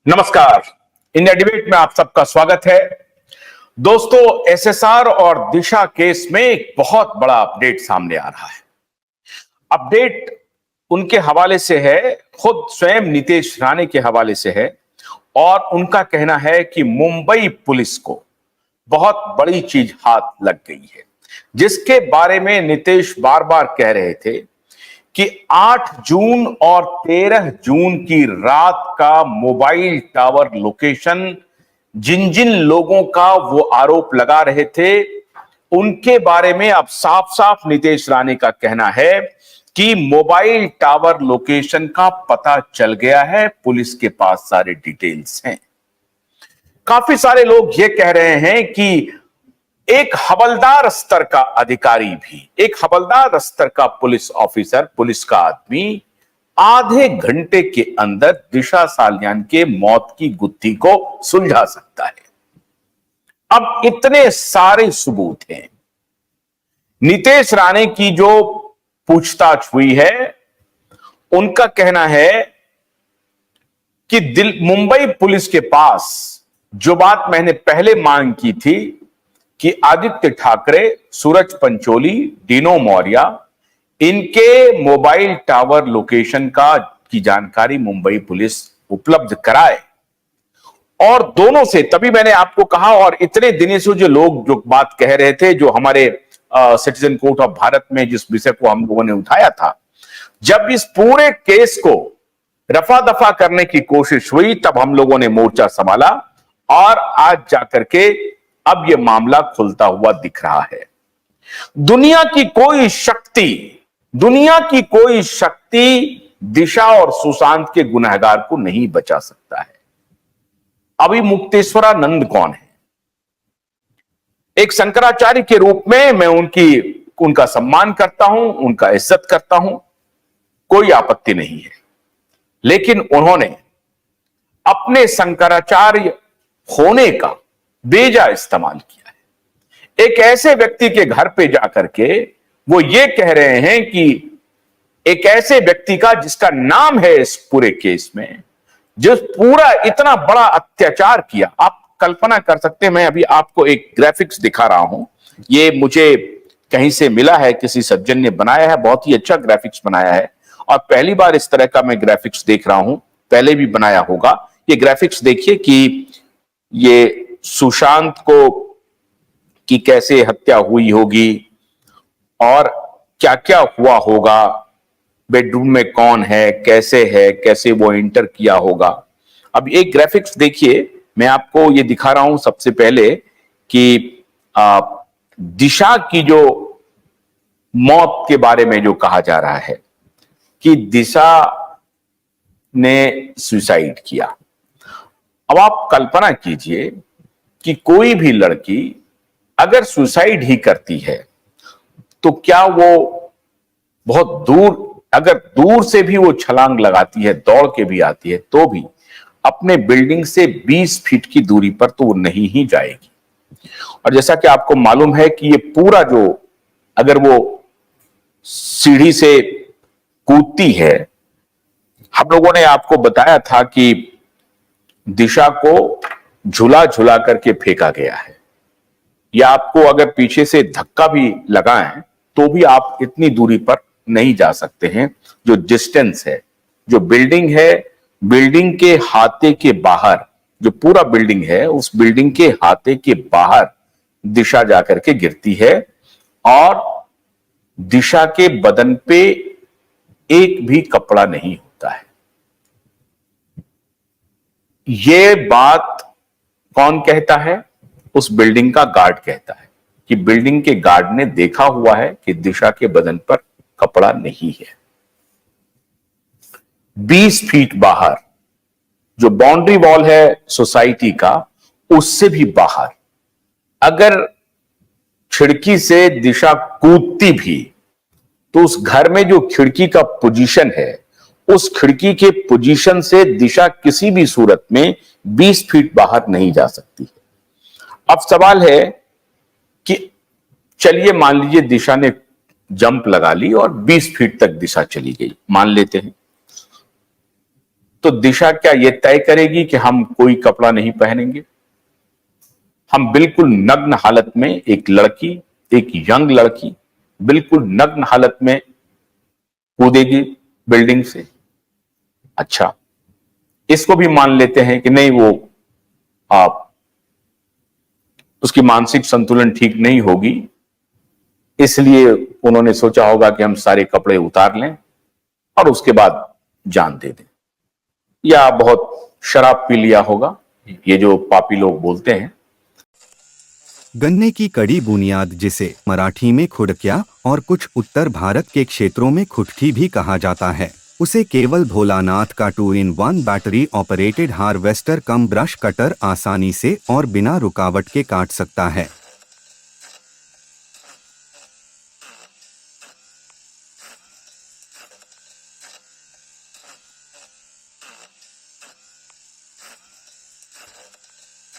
नमस्कार। India debate में आप सबका स्वागत है। दोस्तों, एसएसआर और दिशा केस में एक बहुत बड़ा अपडेट सामने आ रहा है। अपडेट उनके हवाले से है, खुद स्वयं नीतीश राणे के हवाले से है और उनका कहना है कि मुंबई पुलिस को बहुत बड़ी चीज हाथ लग गई है, जिसके बारे में नीतीश बार बार कह रहे थे कि 8 जून और 13 जून की रात का मोबाइल टावर लोकेशन जिन जिन लोगों का वो आरोप लगा रहे थे, उनके बारे में अब साफ साफ नीतीश राणे का कहना है कि मोबाइल टावर लोकेशन का पता चल गया है, पुलिस के पास सारे डिटेल्स हैं। काफी सारे लोग ये कह रहे हैं कि एक हवलदार स्तर का अधिकारी भी, एक हवलदार स्तर का पुलिस ऑफिसर, पुलिस का आदमी आधे घंटे के अंदर दिशा सालियान के मौत की गुत्थी को सुलझा सकता है। अब इतने सारे सबूत हैं। नीतीश राणे की जो पूछताछ हुई है, उनका कहना है कि मुंबई पुलिस के पास जो बात मैंने पहले मांग की थी कि आदित्य ठाकरे, सूरज पंचोली, डिनो मौर्य, इनके मोबाइल टावर लोकेशन की जानकारी मुंबई पुलिस उपलब्ध कराए, और दोनों से तभी मैंने आपको कहा, और इतने दिनों से जो लोग जो बात कह रहे थे, जो हमारे सिटीजन कोर्ट ऑफ भारत में जिस विषय को हम लोगों ने उठाया था, जब इस पूरे केस को रफा दफा करने की कोशिश हुई, तब हम लोगों ने मोर्चा संभाला और आज जाकर के अब यह मामला खुलता हुआ दिख रहा है। दुनिया की कोई शक्ति दिशा और सुशांत के गुनहगार को नहीं बचा सकता है। अभी मुक्तेश्वरानंद कौन है? एक शंकराचार्य के रूप में मैं उनका सम्मान करता हूं, उनका इज्जत करता हूं, कोई आपत्ति नहीं है, लेकिन उन्होंने अपने शंकराचार्य होने का बेजा इस्तेमाल किया है। एक ऐसे व्यक्ति के घर पे जाकर के वो ये कह रहे हैं कि एक ऐसे व्यक्ति का जिसका नाम है इस पूरे केस में, जो पूरा इतना बड़ा अत्याचार किया, आप कल्पना कर सकते हैं। मैं अभी आपको एक ग्राफिक्स दिखा रहा हूं, ये मुझे कहीं से मिला है, किसी सज्जन ने बनाया है, बहुत ही अच्छा ग्राफिक्स बनाया है, और पहली बार इस तरह का मैं ग्राफिक्स देख रहा हूं, पहले भी बनाया होगा। ये ग्राफिक्स देखिए कि ये सुशांत की कैसे हत्या हुई होगी और क्या क्या हुआ होगा, बेडरूम में कौन है, कैसे वो एंटर किया होगा। अब एक ग्राफिक्स देखिए, मैं आपको ये दिखा रहा हूं सबसे पहले कि दिशा की जो मौत के बारे में जो कहा जा रहा है कि दिशा ने सुसाइड किया। अब आप कल्पना कीजिए कि कोई भी लड़की अगर सुसाइड ही करती है तो क्या वो बहुत दूर, अगर दूर से भी वो छलांग लगाती है, दौड़ के भी आती है, तो भी अपने बिल्डिंग से 20 फीट की दूरी पर तो वो नहीं ही जाएगी। और जैसा कि आपको मालूम है कि ये पूरा जो, अगर वो सीढ़ी से कूदती है, हम लोगों ने आपको बताया था कि दिशा को झुला झुला करके फेंका गया है, या आपको अगर पीछे से धक्का भी लगाएं तो भी आप इतनी दूरी पर नहीं जा सकते हैं। जो डिस्टेंस है, जो बिल्डिंग है, बिल्डिंग के हाथे के बाहर, जो पूरा बिल्डिंग है, उस बिल्डिंग के हाथे के बाहर दिशा जाकर के गिरती है, और दिशा के बदन पे एक भी कपड़ा नहीं होता है। ये बात कौन कहता है? उस बिल्डिंग का गार्ड कहता है कि बिल्डिंग के गार्ड ने देखा हुआ है कि दिशा के बदन पर कपड़ा नहीं है। 20 फीट बाहर जो बाउंड्री वॉल है सोसाइटी का, उससे भी बाहर अगर खिड़की से दिशा कूदती भी, तो उस घर में जो खिड़की का पोजीशन है, उस खिड़की के पोजीशन से दिशा किसी भी सूरत में 20 फीट बाहर नहीं जा सकती। अब सवाल है कि चलिए मान लीजिए दिशा ने जंप लगा ली और 20 फीट तक दिशा चली गई, मान लेते हैं। तो दिशा क्या यह तय करेगी कि हम कोई कपड़ा नहीं पहनेंगे? हम बिल्कुल नग्न हालत में एक लड़की, एक यंग लड़की बिल्कुल नग्न हालत में कूदेगी बिल्डिंग से। अच्छा, इसको भी मान लेते हैं कि नहीं, वो आप उसकी मानसिक संतुलन ठीक नहीं होगी, इसलिए उन्होंने सोचा होगा कि हम सारे कपड़े उतार लें और उसके बाद जान दे दें, या बहुत शराब पी लिया होगा, ये जो पापी लोग बोलते हैं। गन्ने की कड़ी बुनियाद, जिसे मराठी में खुडक्या और कुछ उत्तर भारत के क्षेत्रों में खुटकी भी कहा जाता है, उसे केवल भोलानाथ का 2-in-1 बैटरी ऑपरेटेड हार्वेस्टर कम ब्रश कटर आसानी से और बिना रुकावट के काट सकता है।